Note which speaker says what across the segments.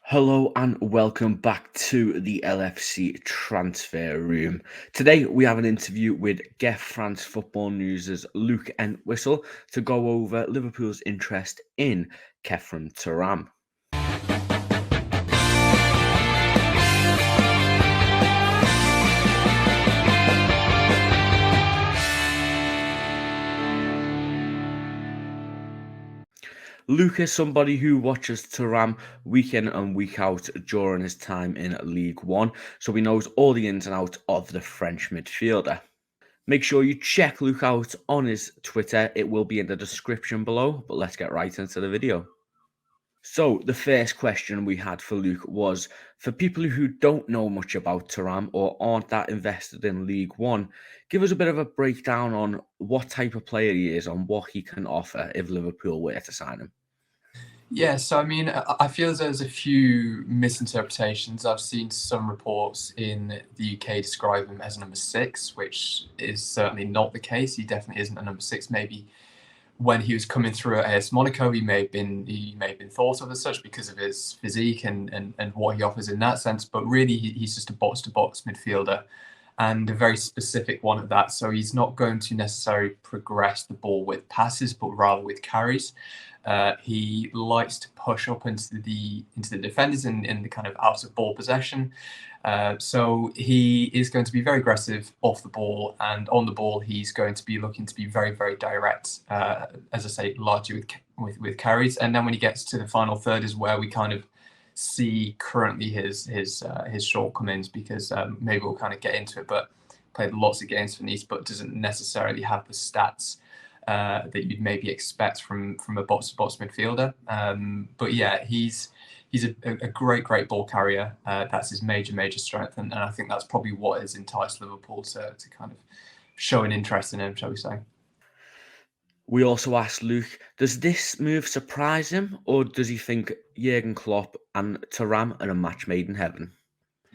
Speaker 1: Hello and welcome back to the LFC transfer room. Today we have an interview with GFFN Football News' Luke Entwistle to go over Liverpool's interest in Kheprhen Thuram. Luke is somebody who watches Taram week in and week out during his time in League 1, so he knows all the ins and outs of the French midfielder. Make sure you check Luke out on his Twitter. It will be in the description below, but let's get right into the video. So the first question we had for Luke was, for people who don't know much about Taram or aren't that invested in League 1, give us a bit of a breakdown on what type of player he is and what he can offer if Liverpool were to sign him.
Speaker 2: Yeah, so I mean, I feel as there's a few misinterpretations. I've seen some reports in the UK describe him as a number 6, which is certainly not the case. He definitely isn't a number 6. Maybe when he was coming through at AS Monaco, he may have been thought of as such because of his physique and what he offers in that sense. But really, he's just a box-to-box midfielder, and a very specific one at that. So he's not going to necessarily progress the ball with passes, but rather with carries. He likes to push up into the defenders in the kind of out of ball possession. So he is going to be very aggressive off the ball, and on the ball he's going to be looking to be very, very direct. As I say, largely with carries. And then when he gets to the final third is where we kind of see currently his shortcomings, because maybe we'll kind of get into it. But played lots of games for Nice, but doesn't necessarily have the stats that you'd maybe expect from a box-to-box midfielder. But yeah, he's a great ball carrier. That's his major strength, and I think that's probably what has enticed Liverpool to kind of show an interest in him, shall we say.
Speaker 1: We also asked Luke, does this move surprise him, or does he think Jurgen Klopp and Taram are a match made in heaven?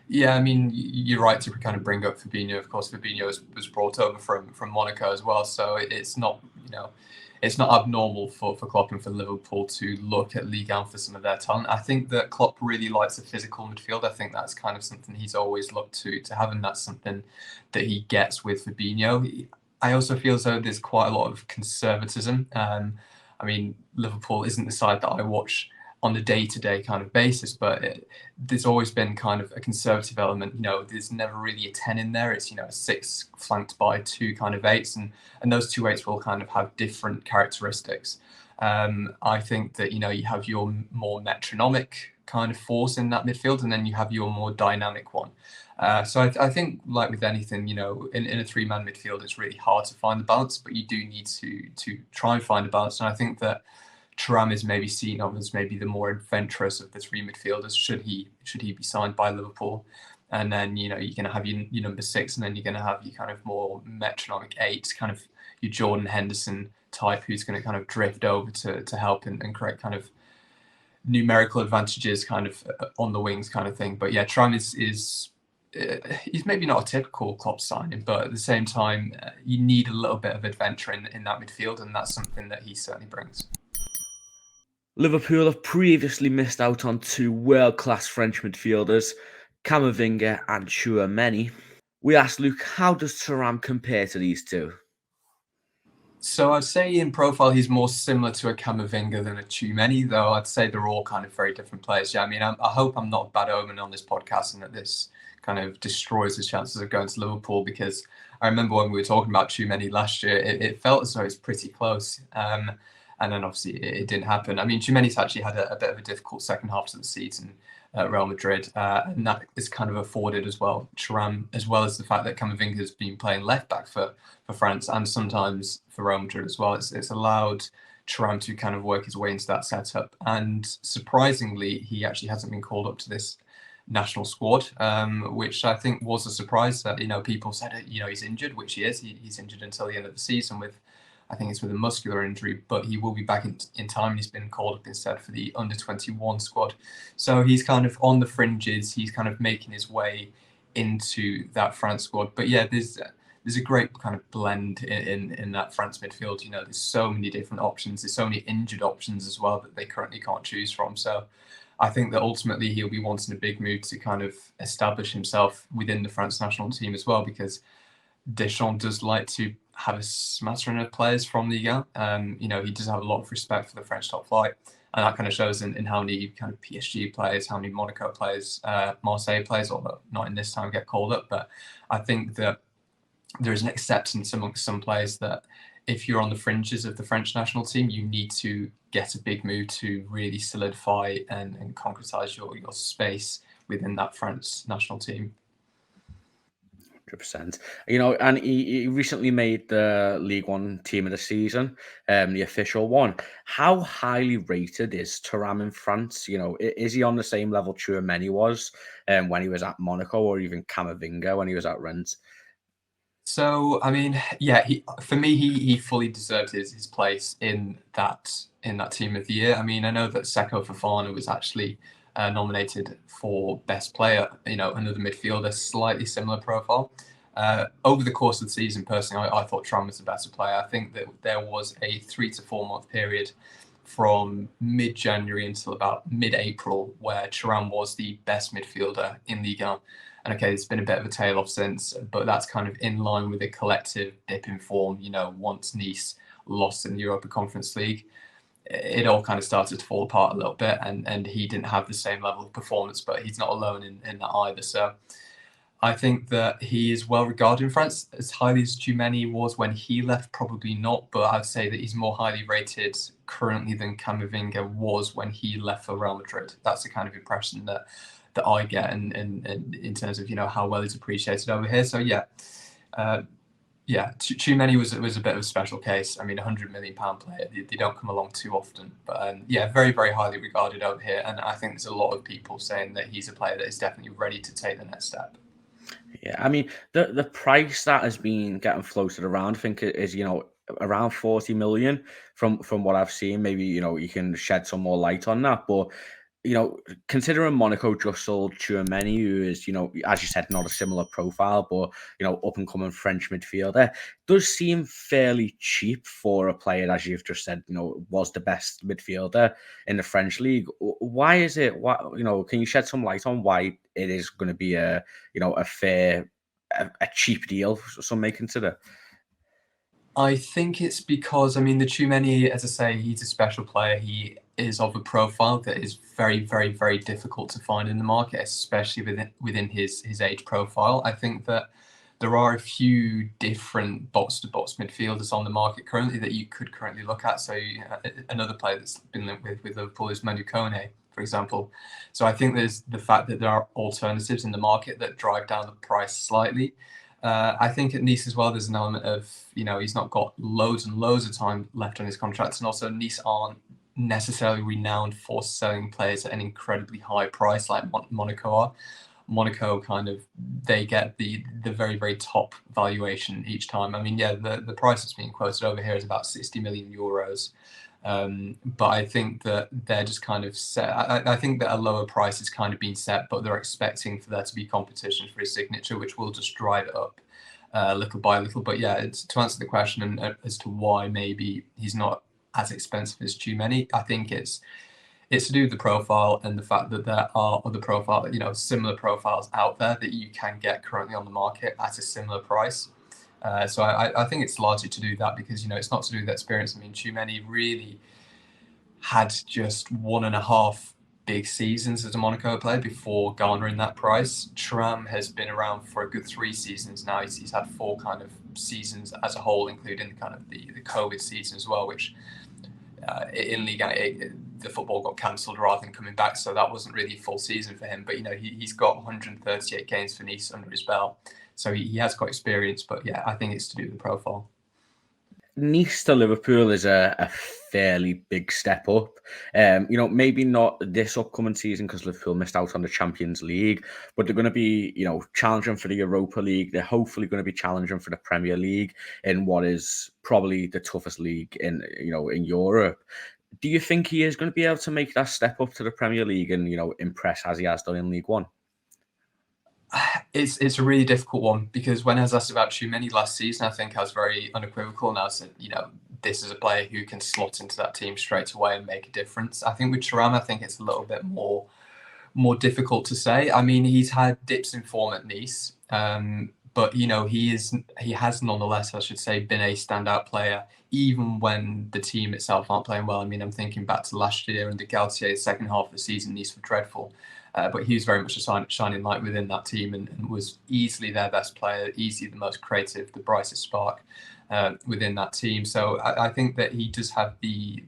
Speaker 2: Yeah, I mean, you're right to kind of bring up Fabinho. Of course, Fabinho was brought over from Monaco as well, so it's not it's not abnormal for Klopp and for Liverpool to look at Ligue 1 for some of their talent. I think that Klopp really likes a physical midfield. I think that's kind of something he's always looked to have, and that's something that he gets with Fabinho. I also feel as though there's quite a lot of conservatism. I mean, Liverpool isn't the side that I watch on a day-to-day kind of basis, but there's always been kind of a conservative element. There's never really a 10 in there. It's a 6 flanked by 2 kind of 8s, and those 2 8s will kind of have different characteristics. I think that you have your more metronomic kind of force in that midfield, and then you have your more dynamic one. So I think, like with anything, in a 3-man midfield, it's really hard to find the balance, but you do need to try and find a balance. And I think that Taram is maybe seen of as maybe the more adventurous of the 3 midfielders, should he be signed by Liverpool. And then you're going to have your number 6, and then you're going to have your kind of more metronomic 8, kind of your Jordan Henderson type, who's going to kind of drift over to help and create kind of numerical advantages kind of on the wings kind of thing. But yeah, Taram is he's maybe not a typical Klopp signing, but at the same time, you need a little bit of adventure in that midfield, and that's something that he certainly brings.
Speaker 1: Liverpool have previously missed out on 2 world-class French midfielders, Camavinga and Tchouaméni. We asked Luke, how does Taram compare to these 2?
Speaker 2: So I'd say in profile he's more similar to a Camavinga than a Tchouaméni, though I'd say they're all kind of very different players. Yeah, I mean, I hope I'm not a bad omen on this podcast and that this kind of destroys his chances of going to Liverpool, because I remember when we were talking about Tchouaméni last year, it felt as though it's pretty close. And then obviously it didn't happen. I mean, Tchouaméni's actually had a bit of a difficult second half to the season at Real Madrid, and that is kind of afforded as well Taram, as well as the fact that Camavinga has been playing left back for France and sometimes for Real Madrid as well. It's allowed Taram to kind of work his way into that setup, and surprisingly, he actually hasn't been called up to this national squad, which I think was a surprise. That people said he's injured, which he is. He's injured until the end of the season with, I think it's with a muscular injury, but he will be back in time, and he's been called up instead for the under-21 squad. So he's kind of on the fringes. He's kind of making his way into that France squad. But yeah, there's a great kind of blend in that France midfield. There's so many different options. There's so many injured options as well that they currently can't choose from. So I think that ultimately he'll be wanting a big move to kind of establish himself within the France national team as well, because Deschamps does like to have a smattering of players from Ligue 1. He does have a lot of respect for the French top flight, and that kind of shows in how many kind of PSG players, how many Monaco players, Marseille players, although not in this time, get called up. But I think that there is an acceptance amongst some players that if you're on the fringes of the French national team, you need to get a big move to really solidify and concretize your space within that France national team.
Speaker 1: 100%. And he recently made the League One Team of the Season, the official one. How highly rated is Taram in France? Is he on the same level Tchouaméni was when he was at Monaco, or even Camavinga when he was at Rennes?
Speaker 2: So, I mean, yeah, for me, he fully deserved his place in that team of the year. I mean, I know that Seko Fofana was actually nominated for best player, another midfielder, slightly similar profile. Over the course of the season, personally, I thought Taram was the better player. I think that there was a 3 to 4 month period from mid-January until about mid-April where Taram was the best midfielder in Ligue 1. And okay, it's been a bit of a tail off since, but that's kind of in line with a collective dip in form. Once Nice lost in the Europa Conference League, it all kind of started to fall apart a little bit, and he didn't have the same level of performance, but he's not alone in that either. So I think that he is well regarded in France. As highly as Tchouaméni was when he left, probably not, but I'd say that he's more highly rated currently than Camavinga was when he left for Real Madrid. That's the kind of impression that I get, and in terms of how well he's appreciated over here. So Tchouaméni was a bit of a special case. I mean, £100 million player, they don't come along too often. But very, very highly regarded over here, and I think there's a lot of people saying that he's a player that is definitely ready to take the next step.
Speaker 1: Yeah, I mean, the price that has been getting floated around, I think, is around 40 million from what I've seen. Maybe you can shed some more light on that, but considering Monaco just sold Tchouaméni, who is, as you said, not a similar profile, but, up and coming French midfielder, does seem fairly cheap for a player, as you've just said, was the best midfielder in the French league. Why is it? Can you shed some light on why it is going to be a fair, a cheap deal some may consider?
Speaker 2: I think it's because, the Tchouaméni, as I say, he's a special player. He is of a profile that is very, very, very difficult to find in the market, especially within his age profile. I think that there are a few different box-to-box midfielders on the market currently that you could currently look at. So another player that's been linked with Liverpool is Manu Koné, for example. So I think there's the fact that there are alternatives in the market that drive down the price slightly. I think at Nice as well, there's an element of, he's not got loads and loads of time left on his contract. And also Nice aren't necessarily renowned for selling players at an incredibly high price like Monaco are. Monaco they get the very, very top valuation each time. I mean, the price that's being quoted over here is about 60 million euros. But I think that they're just kind of set. I think that a lower price is kind of been set, but they're expecting for there to be competition for his signature, which will just drive it up little by little. But it's to answer the question as to why maybe he's not as expensive as Tchouaméni. I think it's to do with the profile and the fact that there are other similar profiles out there that you can get currently on the market at a similar price. So I think it's largely to do that because, it's not to do with experience. I mean, Tchouaméni really had just 1.5 big seasons as a Monaco player before garnering that price. Taram has been around for a good 3 seasons now. He's had 4 kind of seasons as a whole, including kind of the COVID season as well, which in Ligue, the football got cancelled rather than coming back. So that wasn't really a full season for him. But, he's got 138 games for Nice under his belt. So he has got experience, but I think it's to do with the profile.
Speaker 1: Nice to Liverpool is a fairly big step up. Maybe not this upcoming season because Liverpool missed out on the Champions League, but they're going to be, challenging for the Europa League. They're hopefully going to be challenging for the Premier League in what is probably the toughest league in Europe. Do you think he is going to be able to make that step up to the Premier League and, impress as he has done in League One?
Speaker 2: It's a really difficult one, because when I was asked about Tchouaméni last season, I think I was very unequivocal, and I said, this is a player who can slot into that team straight away and make a difference. I think with Taram, I think it's a little bit more difficult to say. I mean, he's had dips in form at Nice, but he has nonetheless, I should say, been a standout player, even when the team itself aren't playing well. I mean, I'm thinking back to last year and the Galtier's second half of the season. Nice were dreadful, but he was very much a shining light within that team, and was easily their best player, easily the most creative, the brightest spark within that team. So I think that he does have the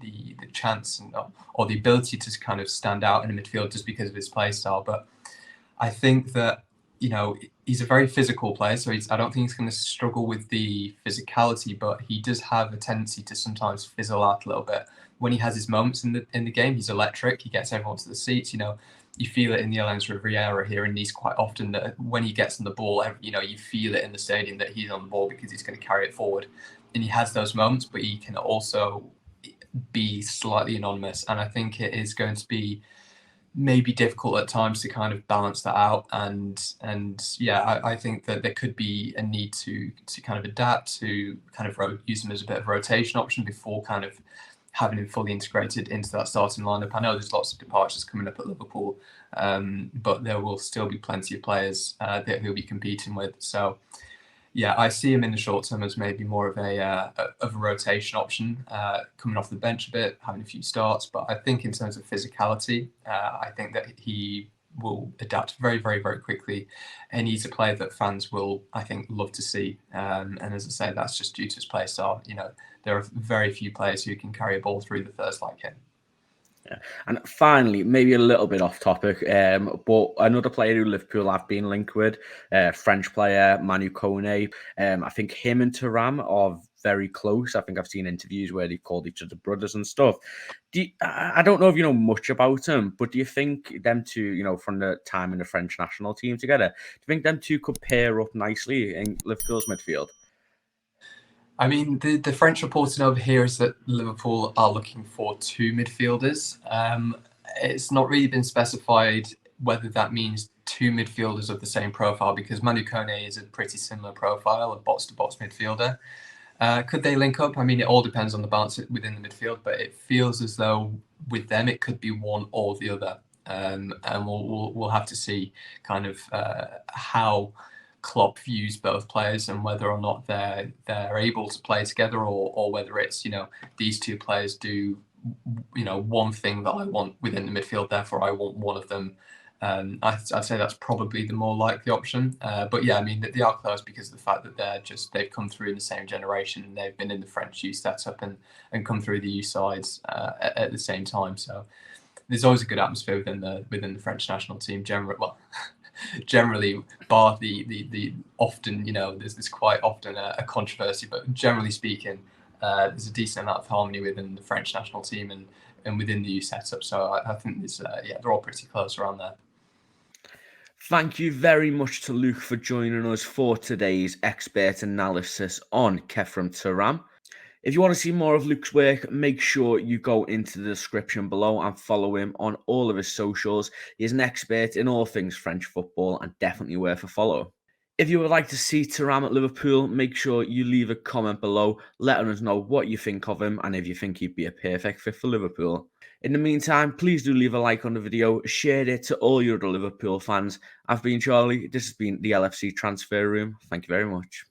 Speaker 2: chance or the ability to kind of stand out in the midfield just because of his play style. But I think that he's a very physical player, so I don't think he's going to struggle with the physicality, but he does have a tendency to sometimes fizzle out a little bit. When he has his moments in the game, he's electric. He gets everyone to the seats. You feel it in the Allianz Riviera here in Nice quite often, that when he gets on the ball, you feel it in the stadium that he's on the ball because he's going to carry it forward. And he has those moments, but he can also be slightly anonymous. And I think it is going to be maybe difficult at times to kind of balance that out. And yeah, I think that there could be a need to kind of adapt, to kind of use him as a bit of a rotation option before kind of having him fully integrated into that starting lineup. I know there's lots of departures coming up at Liverpool, but there will still be plenty of players that he'll be competing with. So yeah, I see him in the short term as maybe more of a rotation option, coming off the bench a bit, having a few starts. But I think in terms of physicality, I think that he will adapt very, very, very quickly, and he's a player that fans will, I think, love to see. And as I say, that's just due to his play style. There are very few players who can carry a ball through the first like him.
Speaker 1: Yeah. And finally, maybe a little bit off topic, but another player who Liverpool have been linked with, French player Manu Koné. I think him and Taram are very close. I think I've seen interviews where they called each other brothers and stuff. I don't know if you know much about him, but do you think them two, from the time in the French national team together, do you think them two could pair up nicely in Liverpool's midfield?
Speaker 2: I mean, the French reporting over here is that Liverpool are looking for two midfielders. It's not really been specified whether that means two midfielders of the same profile, because Manu Koné is a pretty similar profile, a box-to-box midfielder. Could they link up? I mean, it all depends on the balance within the midfield, but it feels as though with them it could be one or the other. And we'll have to see kind of how Klopp views both players, and whether or not they're able to play together, or whether it's these two players do one thing that I want within the midfield, therefore I want one of them. I'd say that's probably the more likely option. But yeah, I mean, they are close because of the fact that they've come through in the same generation, and they've been in the French youth setup and come through the youth sides at the same time. So there's always a good atmosphere within the French national team. Generally, bar the often, there's quite often a controversy, but generally speaking, there's a decent amount of harmony within the French national team and within the youth setup. So I think they're all pretty close around there.
Speaker 1: Thank you very much to Luke for joining us for today's expert analysis on Kheprhen Thuram. If you want to see more of Luke's work, make sure you go into the description below and follow him on all of his socials. He is an expert in all things French football and definitely worth a follow. If you would like to see Taram at Liverpool, make sure you leave a comment below, letting us know what you think of him and if you think he'd be a perfect fit for Liverpool. In the meantime, please do leave a like on the video, share it to all your other Liverpool fans. I've been Charlie, this has been the LFC Transfer Room. Thank you very much.